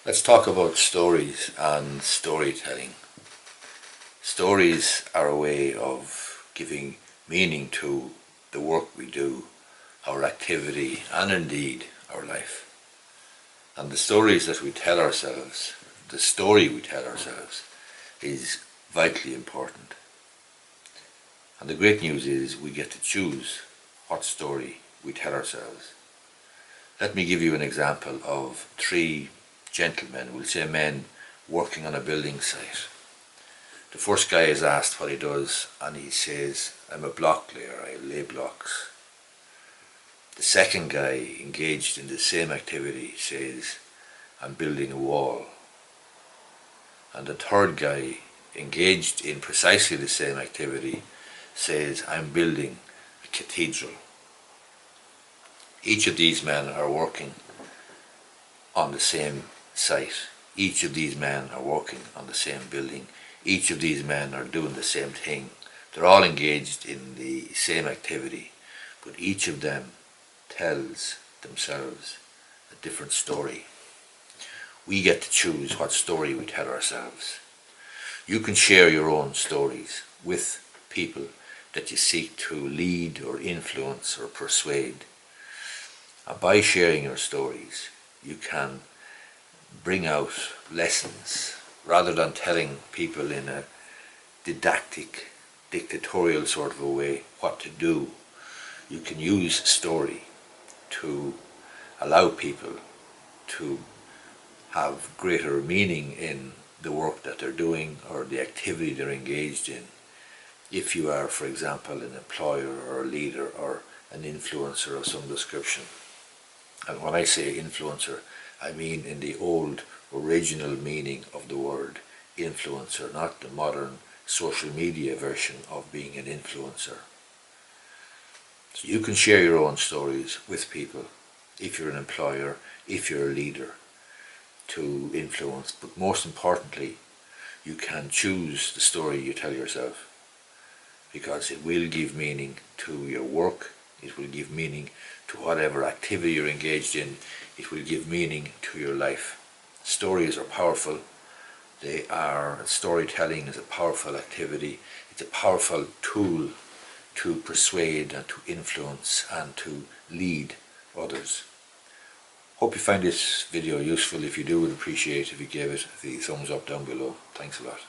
Let's talk about stories and storytelling. Stories are a way of giving meaning to the work we do, our activity, and indeed our life. And the stories that we tell ourselves, the story we tell ourselves, is vitally important. And the great news is we get to choose what story we tell ourselves. Let me give you an example of three gentlemen, we'll say men, working on a building site. The first guy is asked what he does and he says, I'm a block layer, I lay blocks. The second guy, engaged in the same activity, says, I'm building a wall. And the third guy, engaged in precisely the same activity, says, I'm building a cathedral. Each of these men are working on the same site. Each of these men are working on the same building. Each of these men are doing the same thing. They're all engaged in the same activity, but each of them tells themselves a different story. We get to choose what story we tell ourselves. You can share your own stories with people that you seek to lead or influence or persuade. And by sharing your stories, you can bring out lessons rather than telling people in a didactic, dictatorial sort of a way what to do. You can use story to allow people to have greater meaning in the work that they're doing or the activity they're engaged in. If you are, for example, an employer or a leader or an influencer of some description. And when I say influencer, I mean in the old original meaning of the word influencer, not the modern social media version of being an influencer. So you can share your own stories with people if you're an employer, if you're a leader, to influence. But most importantly, you can choose the story you tell yourself, because it will give meaning to your work, it will give meaning to whatever activity you're engaged in, it will give meaning to your life. Stories are powerful. Storytelling is a powerful activity. It's a powerful tool to persuade and to influence and to lead others. Hope you find this video useful. If you do, we'd appreciate if you gave it the thumbs up down below. Thanks a lot.